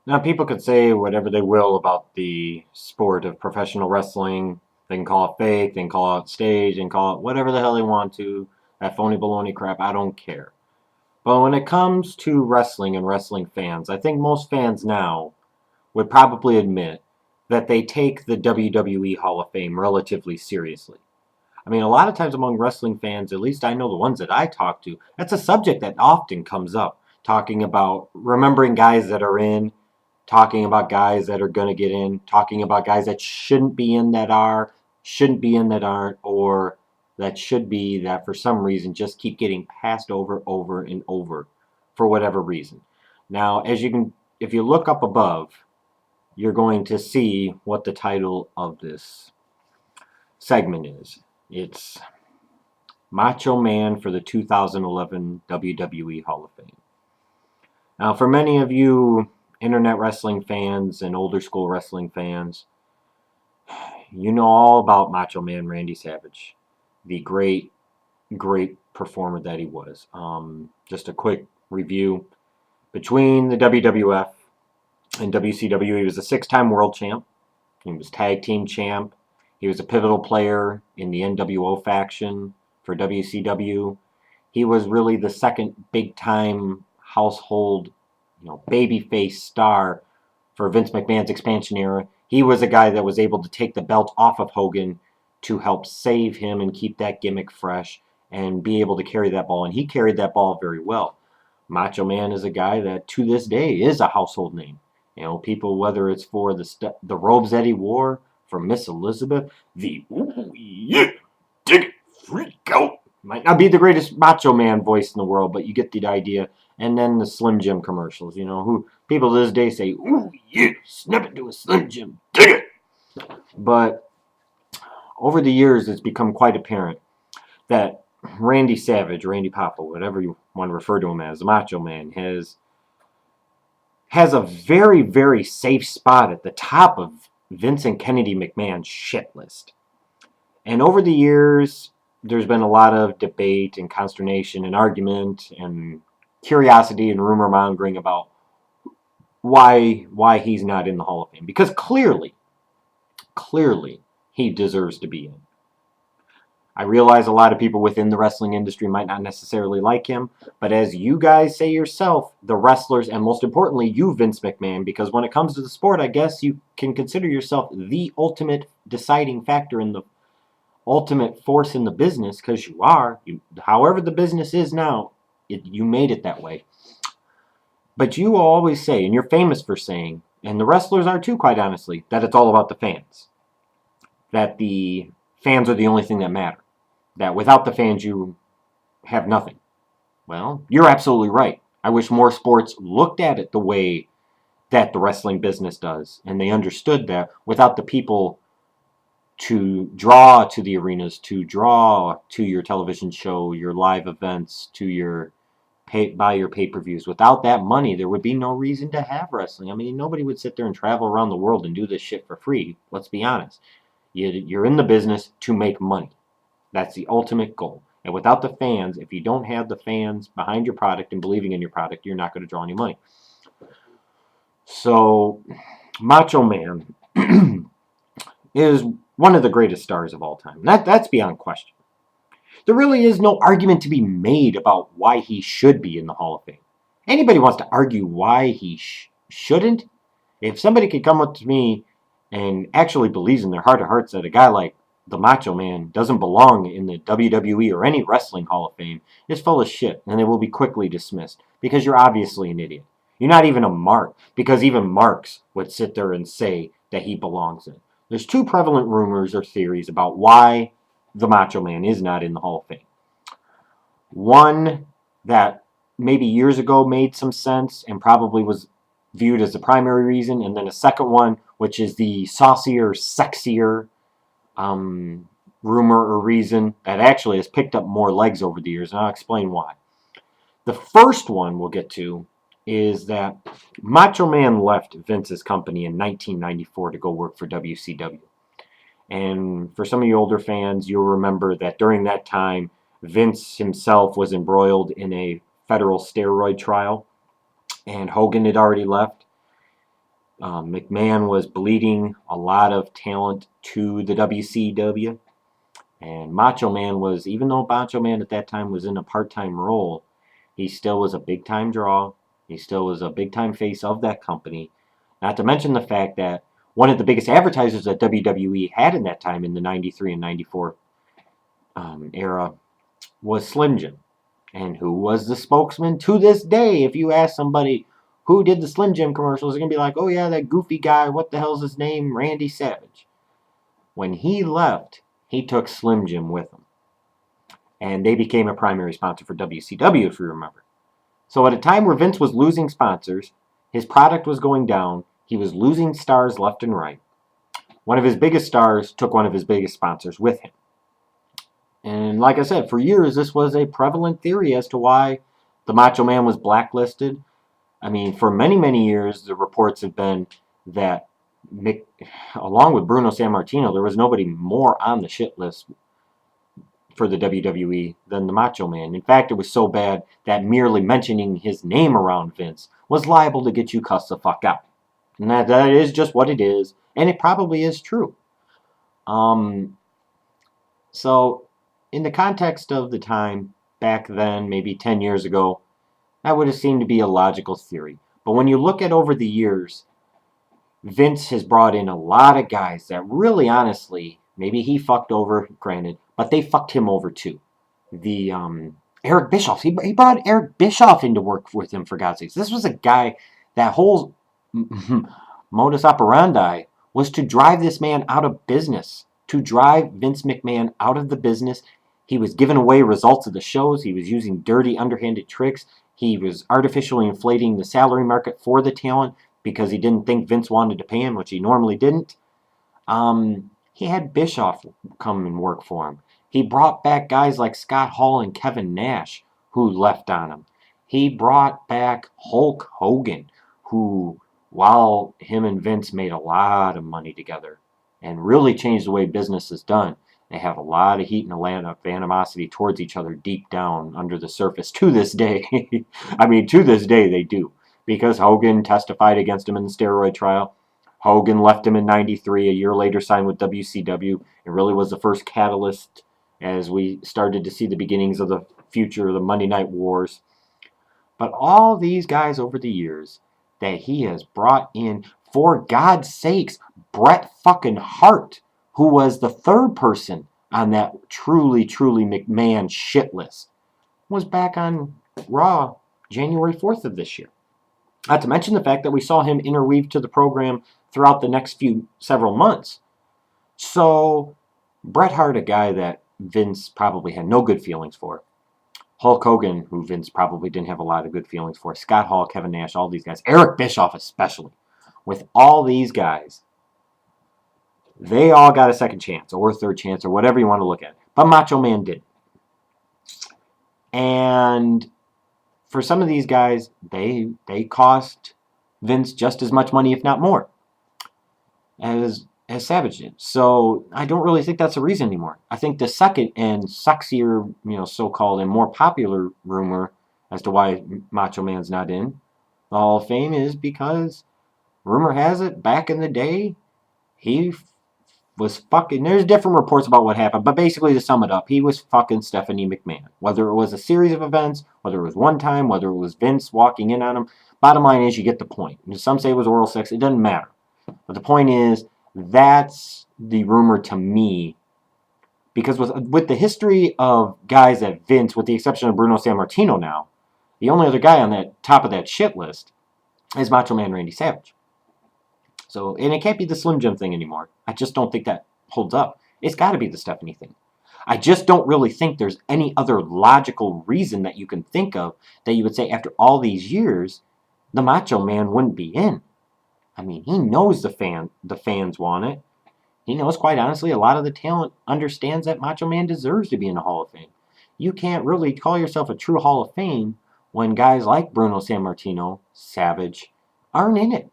Now, people could say whatever they will about the sport of professional wrestling. They can call it fake, they can call it stage, they can call it whatever the hell they want to. That phony baloney crap, I don't care. But when it comes to wrestling and wrestling fans, I think most fans now would probably admit that they take the WWE Hall of Fame relatively seriously. I mean, a lot of times among wrestling fans, at least I know the ones that I talk to, that's a subject that often comes up. Talking about remembering guys that are in, talking about guys that are going to get in, talking about guys that shouldn't be in that are, shouldn't be in that aren't, or that should be that for some reason just keep getting passed over and over for whatever reason. Now, as you can, if you look up above, you're going to see what the title of this segment is. It's Macho Man for the 2011 WWE Hall of Fame. Now, for many of you internet wrestling fans and older school wrestling fans, you know all about Macho Man Randy Savage, the great, great performer that he was. Just a quick review. Between the WWF and WCW, he was a six-time world champ. He was tag team champ. He was a pivotal player in the NWO faction for WCW. He was really the second big-time household, babyface star for Vince McMahon's expansion era. He was a guy that was able to take the belt off of Hogan to help save him and keep that gimmick fresh and be able to carry that ball. And he carried that ball very well. Macho Man is a guy that to this day is a household name. People, whether it's for the robes that he wore for Miss Elizabeth, the ooh yeah, dig it, freak out. Might not be the greatest Macho Man voice in the world, but you get the idea. And then the Slim Jim commercials, who people to this day say, ooh yeah, snap it to a Slim Jim, dig it. But over the years, it's become quite apparent that Randy Savage, Randy Papa, whatever you want to refer to him as, the Macho Man, has a very, very safe spot at the top of Vincent Kennedy McMahon's shit list. And over the years, there's been a lot of debate and consternation and argument and curiosity and rumor mongering about why he's not in the Hall of Fame. Because clearly, he deserves to be in. I realize a lot of people within the wrestling industry might not necessarily like him, but as you guys say yourself, the wrestlers, and most importantly, you, Vince McMahon, because when it comes to the sport, I guess you can consider yourself the ultimate deciding factor in the ultimate force in the business, because you are. However the business is now, you made it that way. But you always say, and you're famous for saying, and the wrestlers are too, quite honestly, that it's all about the fans. That the fans are the only thing that matter. That without the fans, you have nothing. Well, you're absolutely right. I wish more sports looked at it the way that the wrestling business does, and they understood that without the people to draw to the arenas, to draw to your television show, your live events, to your buy your pay-per-views. Without that money, there would be no reason to have wrestling. I mean, nobody would sit there and travel around the world and do this shit for free. Let's be honest. You're in the business to make money. That's the ultimate goal. And without the fans, if you don't have the fans behind your product and believing in your product, you're not going to draw any money. So, Macho Man is one of the greatest stars of all time. That's beyond question. There really is no argument to be made about why he should be in the Hall of Fame. Anybody wants to argue why he shouldn't? If somebody could come up to me and actually believes in their heart of hearts that a guy like the Macho Man doesn't belong in the WWE or any wrestling Hall of Fame, is full of shit, and it will be quickly dismissed because you're obviously an idiot. You're not even a mark, because even marks would sit there and say that he belongs in. There's two prevalent rumors or theories about why the Macho Man is not in the Hall of Fame. One that maybe years ago made some sense and probably was viewed as the primary reason, and then a second one, which is the saucier, sexier rumor or reason that actually has picked up more legs over the years, and I'll explain why. The first one we'll get to is that Macho Man left Vince's company in 1994 to go work for WCW. And for some of you older fans, you'll remember that during that time, Vince himself was embroiled in a federal steroid trial, and Hogan had already left. McMahon was bleeding a lot of talent to the WCW. And Macho Man was, even though Macho Man at that time was in a part-time role, he still was a big-time draw. He still was a big-time face of that company. Not to mention the fact that one of the biggest advertisers that WWE had in that time in the 93 and 94 era was Slim Jim. And who was the spokesman to this day? If you ask somebody who did the Slim Jim commercials, they're going to be like, oh yeah, that goofy guy, what the hell's his name? Randy Savage. When he left, he took Slim Jim with him. And they became a primary sponsor for WCW, if you remember. So at a time where Vince was losing sponsors, his product was going down, he was losing stars left and right. One of his biggest stars took one of his biggest sponsors with him. And like I said, for years, this was a prevalent theory as to why the Macho Man was blacklisted. I mean, for many, many years, the reports have been that, along with Bruno Sammartino, there was nobody more on the shit list for the WWE than the Macho Man. In fact, it was so bad that merely mentioning his name around Vince was liable to get you cussed the fuck out. And that is just what it is, and it probably is true. So, in the context of the time back then, maybe 10 years ago, that would have seemed to be a logical theory. But when you look at over the years, Vince has brought in a lot of guys that really, honestly, maybe he fucked over, granted, but they fucked him over too. The Eric Bischoff, he brought Eric Bischoff into work with him, for God's sakes. This was a guy, that whole modus operandi was to drive this man out of business, to drive Vince McMahon out of the business. He was giving away results of the shows. He was using dirty, underhanded tricks. He was artificially inflating the salary market for the talent because he didn't think Vince wanted to pay him, which he normally didn't. He had Bischoff come and work for him. He brought back guys like Scott Hall and Kevin Nash, who left on him. He brought back Hulk Hogan, who, while him and Vince made a lot of money together and really changed the way business is done, they have a lot of heat and a lot of animosity towards each other deep down under the surface to this day. I mean, to this day they do. Because Hogan testified against him in the steroid trial. Hogan left him in 93, a year later signed with WCW. It really was the first catalyst as we started to see the beginnings of the future of the Monday Night Wars. But all these guys over the years that he has brought in, for God's sakes, Bret fucking Hart, who was the third person on that truly, truly McMahon shit list, was back on Raw January 4th of this year. Not to mention the fact that we saw him interweave to the program throughout the next several months. So, Bret Hart, a guy that Vince probably had no good feelings for. Hulk Hogan, who Vince probably didn't have a lot of good feelings for. Scott Hall, Kevin Nash, all these guys. Eric Bischoff especially. With all these guys, they all got a second chance or third chance or whatever you want to look at. But Macho Man didn't. And for some of these guys, they cost Vince just as much money, if not more, as Savage did. So I don't really think that's a reason anymore. I think the second and sexier, so-called and more popular rumor as to why Macho Man's not in the Hall of Fame is because rumor has it, back in the day, he was fucking, there's different reports about what happened, but basically to sum it up, he was fucking Stephanie McMahon. Whether it was a series of events, whether it was one time, whether it was Vince walking in on him, bottom line is you get the point. Some say it was oral sex, it doesn't matter. But the point is, that's the rumor to me, because with the history of guys at Vince, with the exception of Bruno Sammartino now, the only other guy on that top of that shit list is Macho Man Randy Savage. So, and it can't be the Slim Jim thing anymore. I just don't think that holds up. It's got to be the Stephanie thing. I just don't really think there's any other logical reason that you can think of that you would say after all these years, the Macho Man wouldn't be in. I mean, he knows the fans want it. He knows, quite honestly, a lot of the talent understands that Macho Man deserves to be in the Hall of Fame. You can't really call yourself a true Hall of Fame when guys like Bruno Sammartino, Savage, aren't in it.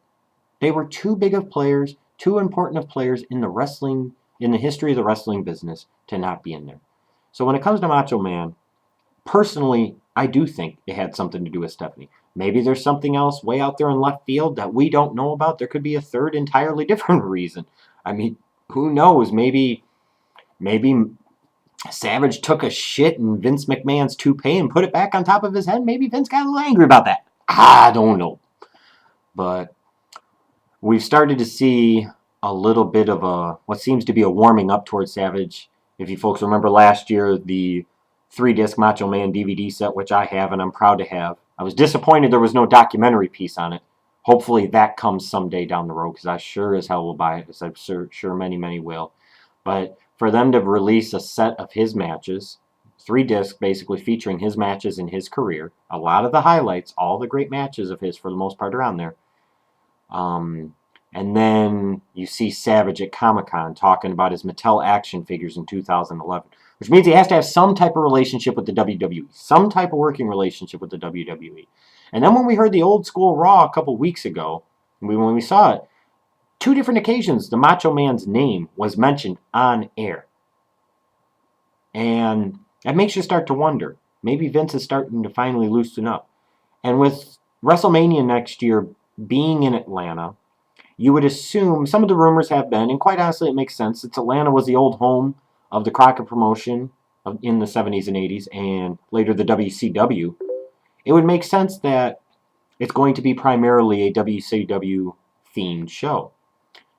They were too big of players, too important of players in the history of the wrestling business to not be in there. So when it comes to Macho Man, personally, I do think it had something to do with Stephanie. Maybe there's something else way out there in left field that we don't know about. There could be a third entirely different reason. I mean, who knows? Maybe Savage took a shit in Vince McMahon's toupee and put it back on top of his head. Maybe Vince got a little angry about that. I don't know. But we've started to see a little bit of what seems to be a warming up towards Savage. If you folks remember last year, the 3-disc Macho Man DVD set, which I have and I'm proud to have. I was disappointed there was no documentary piece on it. Hopefully that comes someday down the road, because I sure as hell will buy it, as I'm sure many will. But for them to release a set of his matches, 3-disc basically featuring his matches in his career, a lot of the highlights, all the great matches of his for the most part are on there. And then you see Savage at Comic-Con talking about his Mattel action figures in 2011, which means he has to have some type of relationship with the WWE, some type of working relationship with the WWE. And then when we heard the old school Raw a couple weeks ago, when we saw it, 2 different occasions the Macho Man's name was mentioned on air. And that makes you start to wonder, maybe Vince is starting to finally loosen up. And with WrestleMania next year being in Atlanta, you would assume, some of the rumors have been, and quite honestly it makes sense, since Atlanta was the old home of the Crockett promotion in the 70s and 80s, and later the WCW, it would make sense that it's going to be primarily a WCW themed show.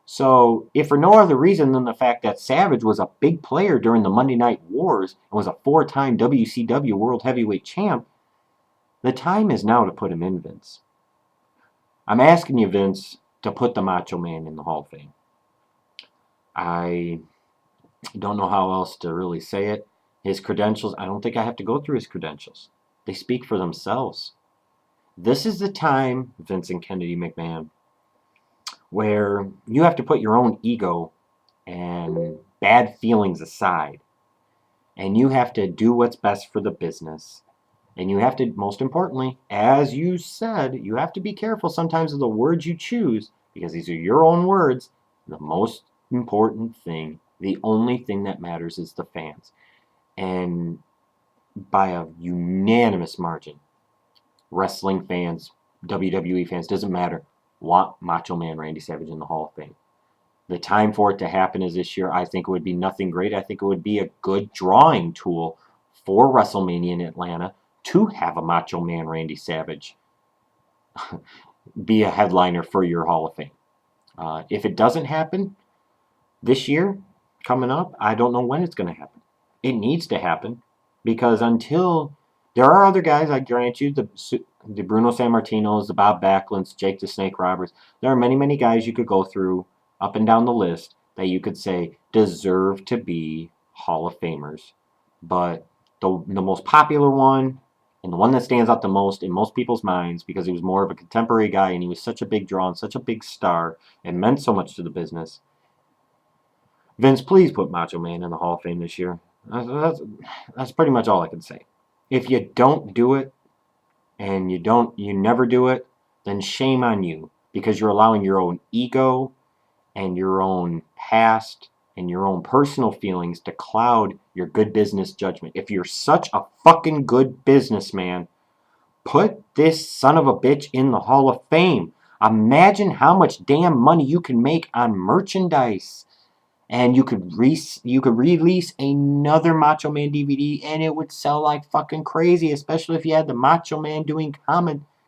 So, if for no other reason than the fact that Savage was a big player during the Monday Night Wars and was a 4-time WCW World Heavyweight Champ, the time is now to put him in, Vince. I'm asking you, Vince, to put the Macho Man in the Hall of Fame. I don't know how else to really say it. His credentials, I don't think I have to go through his credentials. They speak for themselves. This is the time, Vincent Kennedy McMahon, where you have to put your own ego and bad feelings aside. And you have to do what's best for the business. And you have to, most importantly, as you said, you have to be careful sometimes of the words you choose, because these are your own words. The most important thing, the only thing that matters, is the fans. And by a unanimous margin, wrestling fans, WWE fans, doesn't matter, want Macho Man Randy Savage in the Hall of Fame. The time for it to happen is this year. I think it would be nothing great. I think it would be a good drawing tool for WrestleMania in Atlanta to have a Macho Man Randy Savage be a headliner for your Hall of Fame. If it doesn't happen this year, coming up, I don't know when it's going to happen. It needs to happen, because until there are other guys, I grant you, the Bruno Sammartinos, the Bob Backlunds, Jake the Snake Roberts, there are many guys you could go through up and down the list that you could say deserve to be Hall of Famers. But the most popular one, and the one that stands out the most in most people's minds, because he was more of a contemporary guy and he was such a big draw and such a big star and meant so much to the business. Vince, please put Macho Man in the Hall of Fame this year. That's pretty much all I can say. If you don't do it, and you never do it, then shame on you, because you're allowing your own ego and your own past and your own personal feelings to cloud your good business judgment. If you're such a fucking good businessman, put this son of a bitch in the Hall of Fame. Imagine how much damn money you can make on merchandise. And you could release another Macho Man DVD, and it would sell like fucking crazy, especially if you had the Macho Man doing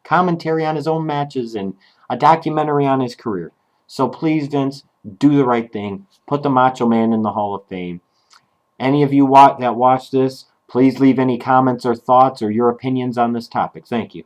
commentary on his own matches and a documentary on his career. So please, Vince, do the right thing. Put the Macho Man in the Hall of Fame. Any of you that watch this, please leave any comments or thoughts or your opinions on this topic. Thank you.